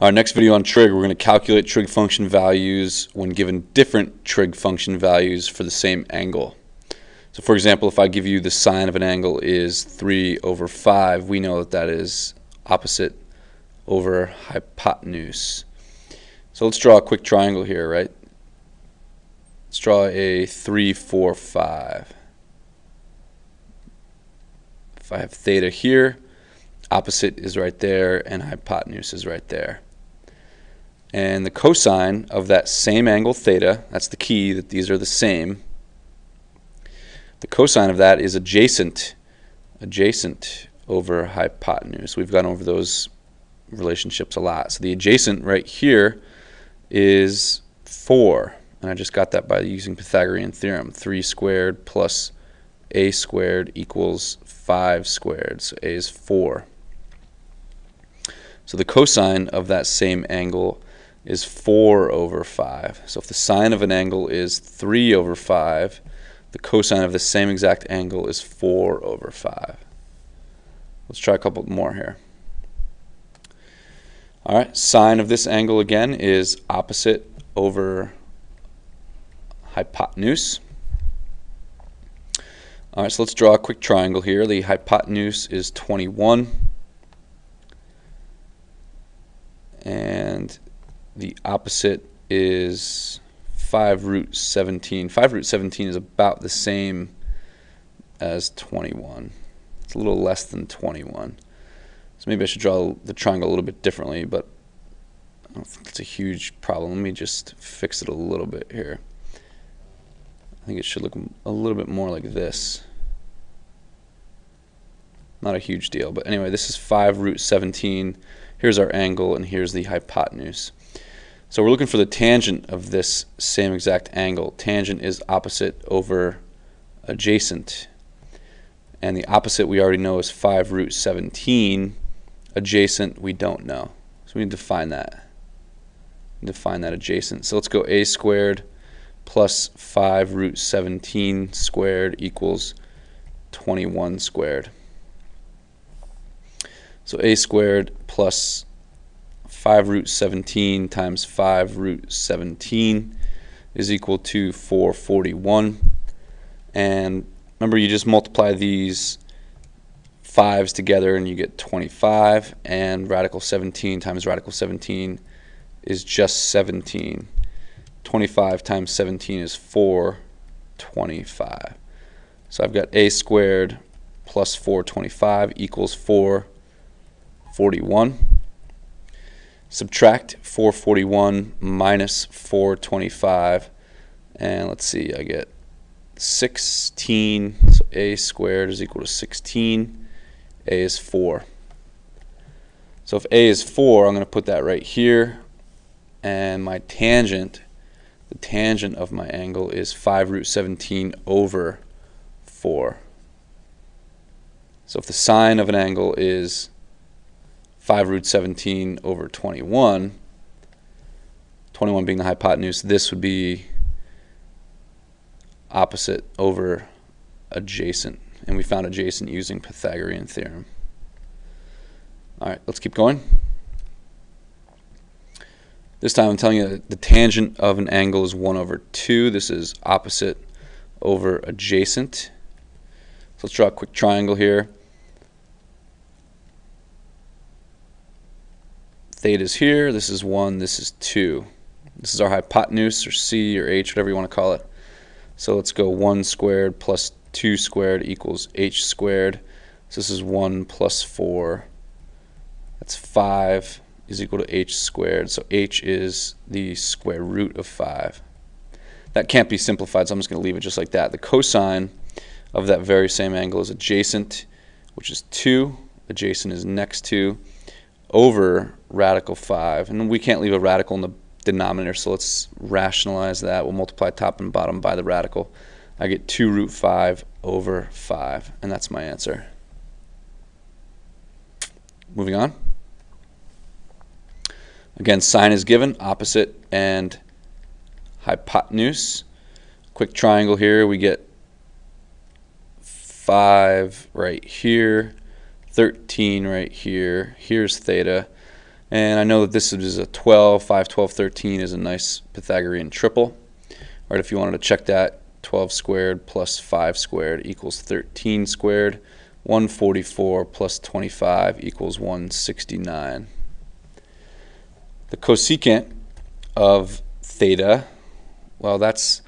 Our next video on trig, we're going to calculate trig function values when given different trig function values for the same angle. So for example, if I give you the sine of an angle is 3/5, we know that that is opposite over hypotenuse. So let's draw a quick triangle here, right? Let's draw a 3, 4, 5. If I have theta here, opposite is right there and hypotenuse is right there. And the cosine of that same angle theta, that's the key, that these are the same. The cosine of that is adjacent over hypotenuse. We've gone over those relationships a lot. So the adjacent right here is 4. And I just got that by using Pythagorean theorem. 3 squared plus a squared equals 5 squared. So a is 4. So the cosine of that same angle is 4/5. So if the sine of an angle is 3/5, the cosine of the same exact angle is 4/5. Let's try a couple more here. Alright, sine of this angle again is opposite over hypotenuse. Alright, so let's draw a quick triangle here. The hypotenuse is 21. And the opposite is 5√17. 5√17 is about the same as 21. It's a little less than 21. So maybe I should draw the triangle a little bit differently, but I don't think it's a huge problem. Let me just fix it a little bit here. I think it should look a little bit more like this. Not a huge deal, but anyway, this is 5√17. Here's our angle, and here's the hypotenuse. So we're looking for the tangent of this same exact angle. Tangent is opposite over adjacent. And the opposite we already know is 5√17. Adjacent we don't know. So we need to find that. We need to find that adjacent. So let's go a squared plus 5√17 squared equals 21 squared. So a squared plus 5√17 times 5√17 is equal to 441. And remember, you just multiply these 5's together and you get 25, and radical 17 times radical 17 is just 17. 25 times 17 is 425. So I've got a squared plus 425 equals 441. Subtract 441 minus 425, and let's see, I get 16. So a squared is equal to 16. A is 4. So if a is 4, I'm going to put that right here, and my tangent, the tangent of my angle is 5√17 over 4. So if the sine of an angle is 5√17 over 21, 21 being the hypotenuse, this would be opposite over adjacent. And we found adjacent using Pythagorean theorem. Alright, let's keep going. This time I'm telling you that the tangent of an angle is 1/2. This is opposite over adjacent. So let's draw a quick triangle here. Theta is here, this is 1, this is 2. This is our hypotenuse, or C, or H, whatever you want to call it. So let's go 1 squared plus 2 squared equals H squared. So this is 1 plus 4. That's 5 is equal to H squared. So H is the square root of 5. That can't be simplified, so I'm just going to leave it just like that. The cosine of that very same angle is adjacent, which is 2. Adjacent is next to, over radical 5, and we can't leave a radical in the denominator, so let's rationalize that. We'll multiply top and bottom by the radical. I get 2√5/5, and that's my answer. Moving on. Again, sine is given, opposite and hypotenuse. Quick triangle here, we get 5 right here, 13 right here. Here's theta. And I know that this is a 12, 5, 12, 13 is a nice Pythagorean triple. Right, if you wanted to check that, 12 squared plus 5 squared equals 13 squared. 144 plus 25 equals 169. The cosecant of theta, well, that's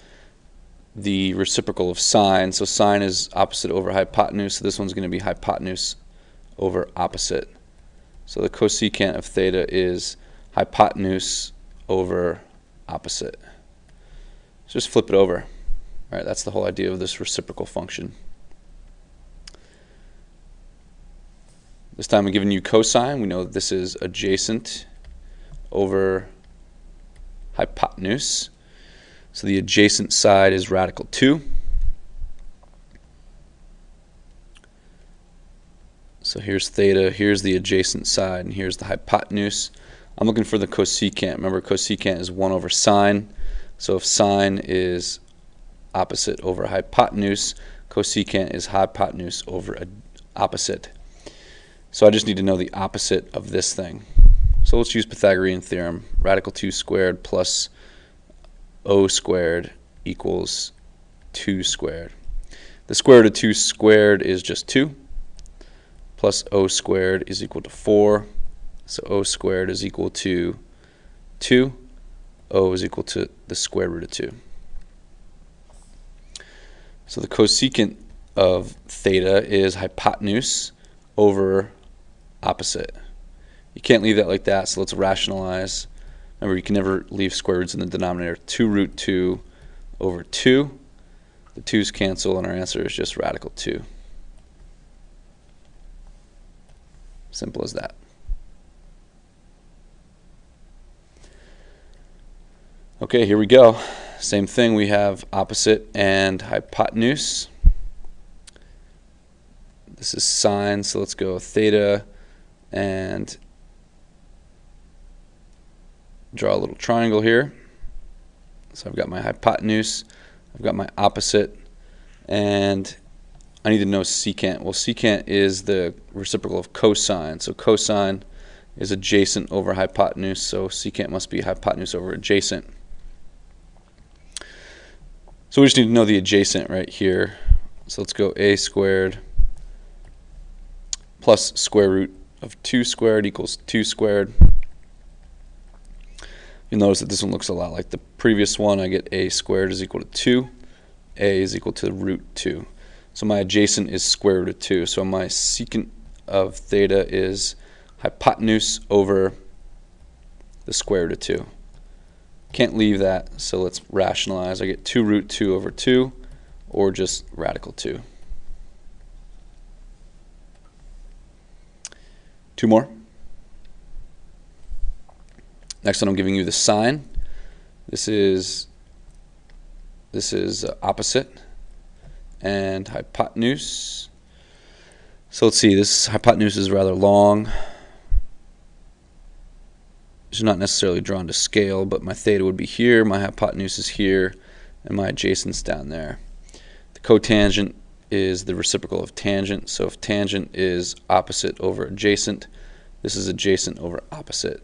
the reciprocal of sine. So sine is opposite over hypotenuse, so this one's going to be hypotenuse over opposite. So the cosecant of theta is hypotenuse over opposite. So just flip it over. All right, that's the whole idea of this reciprocal function. This time I'm giving you cosine. We know that this is adjacent over hypotenuse. So the adjacent side is radical 2. So here's theta, here's the adjacent side, and here's the hypotenuse. I'm looking for the cosecant. Remember, cosecant is 1 over sine. So if sine is opposite over hypotenuse, cosecant is hypotenuse over opposite. So I just need to know the opposite of this thing. So let's use Pythagorean theorem. Radical 2 squared plus o squared equals 2 squared. The square root of 2 squared is just 2. Plus o squared is equal to 4. So o squared is equal to 2. O is equal to the square root of 2. So the cosecant of theta is hypotenuse over opposite. You can't leave that like that, so let's rationalize. Remember, you can never leave square roots in the denominator. 2 root 2 over 2. The 2's cancel, and our answer is just radical 2. Simple as that. Okay, here we go. Same thing, we have opposite and hypotenuse. This is sine, so let's go theta and draw a little triangle here. So I've got my hypotenuse, I've got my opposite, and I need to know secant. Well, secant is the reciprocal of cosine. So cosine is adjacent over hypotenuse, so secant must be hypotenuse over adjacent. So we just need to know the adjacent right here. So let's go a squared plus square root of 2 squared equals 2 squared. You'll notice that this one looks a lot like the previous one. I get a squared is equal to 2. A is equal to root 2. So my adjacent is square root of 2. So my secant of theta is hypotenuse over the square root of 2. Can't leave that, so let's rationalize. I get 2 root 2 over 2, or just radical 2. 2 more. Next one, I'm giving you the sine. This is opposite and hypotenuse. So let's see, this hypotenuse is rather long. It's not necessarily drawn to scale, but my theta would be here, my hypotenuse is here, and my adjacent's down there. The cotangent is the reciprocal of tangent, so if tangent is opposite over adjacent, this is adjacent over opposite.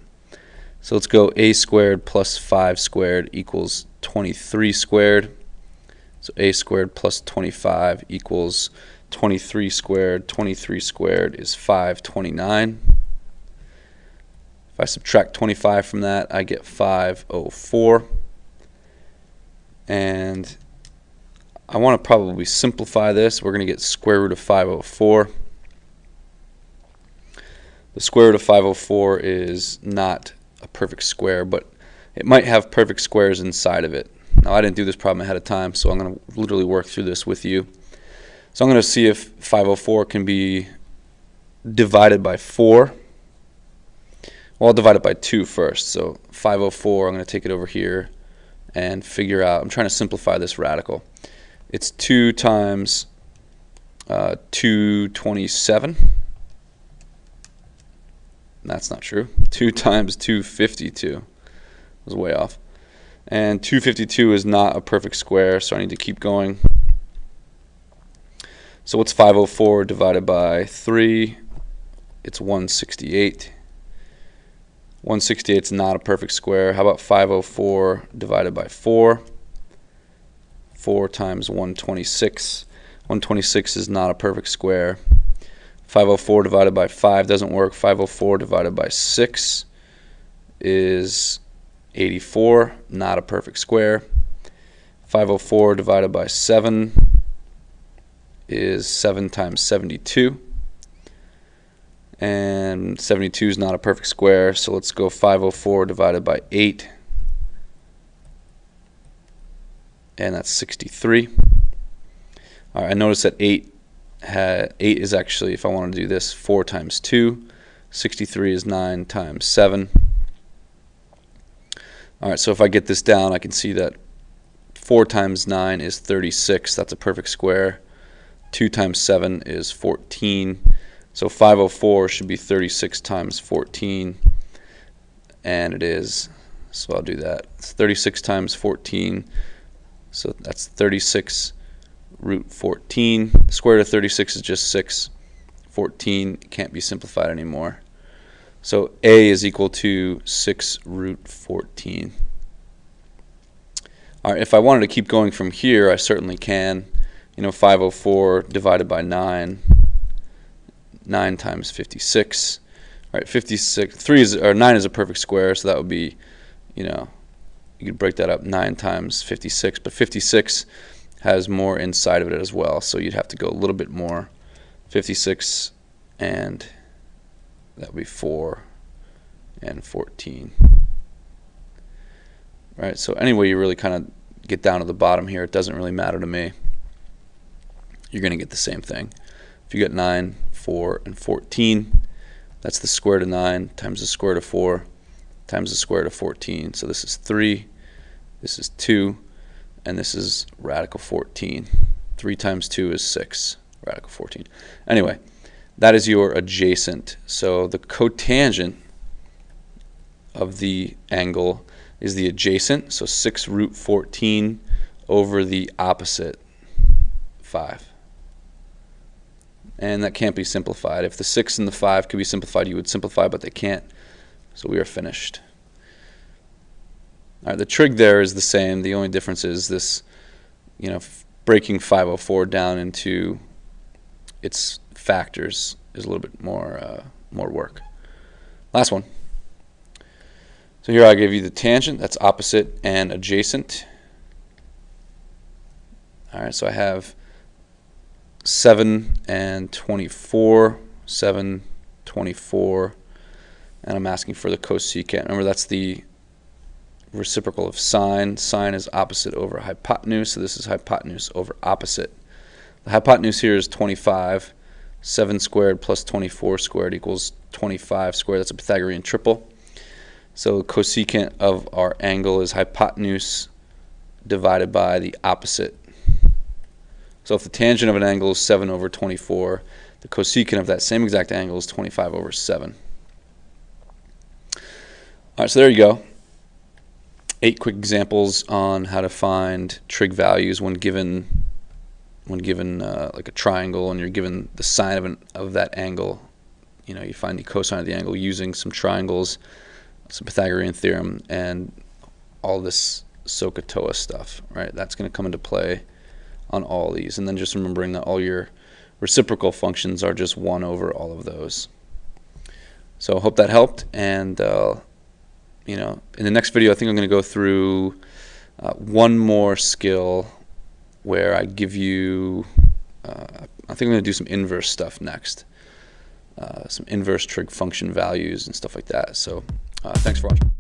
So let's go a squared plus 5 squared equals 23 squared. So a squared plus 25 equals 23 squared. 23 squared is 529. If I subtract 25 from that, I get 504. And I want to probably simplify this. We're going to get square root of 504. The square root of 504 is not a perfect square, but it might have perfect squares inside of it. Now, I didn't do this problem ahead of time, so I'm going to literally work through this with you. So I'm going to see if 504 can be divided by 4. Well, I'll divide it by 2 first. So 504, I'm going to take it over here and figure out, I'm trying to simplify this radical. It's 2 times 227. That's not true. 2 times 252. I was way off. And 252 is not a perfect square, so I need to keep going. So what's 504 divided by 3? It's 168. 168 is not a perfect square. How about 504 divided by 4? 4 times 126. 126 is not a perfect square. 504 divided by 5 doesn't work. 504 divided by 6 is 84, not a perfect square. 504 divided by 7 is 7 times 72. And 72 is not a perfect square, so let's go 504 divided by 8. And that's 63. All right, I noticed that 8 is actually, if I want to do this, 4 times 2. 63 is 9 times 7. All right, so if I get this down, I can see that 4 times 9 is 36. That's a perfect square. 2 times 7 is 14. So 504 should be 36 times 14. And it is. So I'll do that. It's 36 times 14. So that's 36 root 14. The square root of 36 is just 6. 14 can't be simplified anymore. So A is equal to 6 root 14. All right, if I wanted to keep going from here, I certainly can. 504 divided by 9. 9 times 56. All right, 56. 9 is a perfect square, so that would be, you could break that up 9 times 56. But 56 has more inside of it as well, so you'd have to go a little bit more. 56, and that would be 4 and 14. All right, so anyway you really kind of get down to the bottom here, it doesn't really matter to me. You're going to get the same thing. If you get 9, 4, and 14, that's the square root of 9 times the square root of 4 times the square root of 14. So this is 3, this is 2, and this is radical 14. 3 times 2 is 6, radical 14. Anyway, that is your adjacent. So the cotangent of the angle is the adjacent, so 6 root 14 over the opposite, 5. And that can't be simplified. If the 6 and the 5 could be simplified, you would simplify, but they can't. So we are finished. All right, the trig there is the same. The only difference is this, breaking 504 down into its factors is a little bit more work. Last one. So here I give you the tangent. That's opposite and adjacent. All right, so I have 7 and 24, 7, 24, and I'm asking for the cosecant. Remember, that's the reciprocal of sine. Sine is opposite over hypotenuse, so this is hypotenuse over opposite. The hypotenuse here is 25. 7 squared plus 24 squared equals 25 squared. That's a Pythagorean triple. So cosecant of our angle is hypotenuse divided by the opposite. So if the tangent of an angle is 7 over 24, the cosecant of that same exact angle is 25 over 7. All right, so there you go. 8 quick examples on how to find trig values when given like a triangle and you're given the sine of that angle. You find the cosine of the angle using some triangles, some Pythagorean theorem, and all this SOHCAHTOA stuff. Right? That's going to come into play on all these, and then just remembering that all your reciprocal functions are just 1 over all of those. So I hope that helped, and in the next video I think I'm going to go through one more skill where I give you I think I'm going to do some inverse stuff next, some inverse trig function values and stuff like that. So thanks for watching.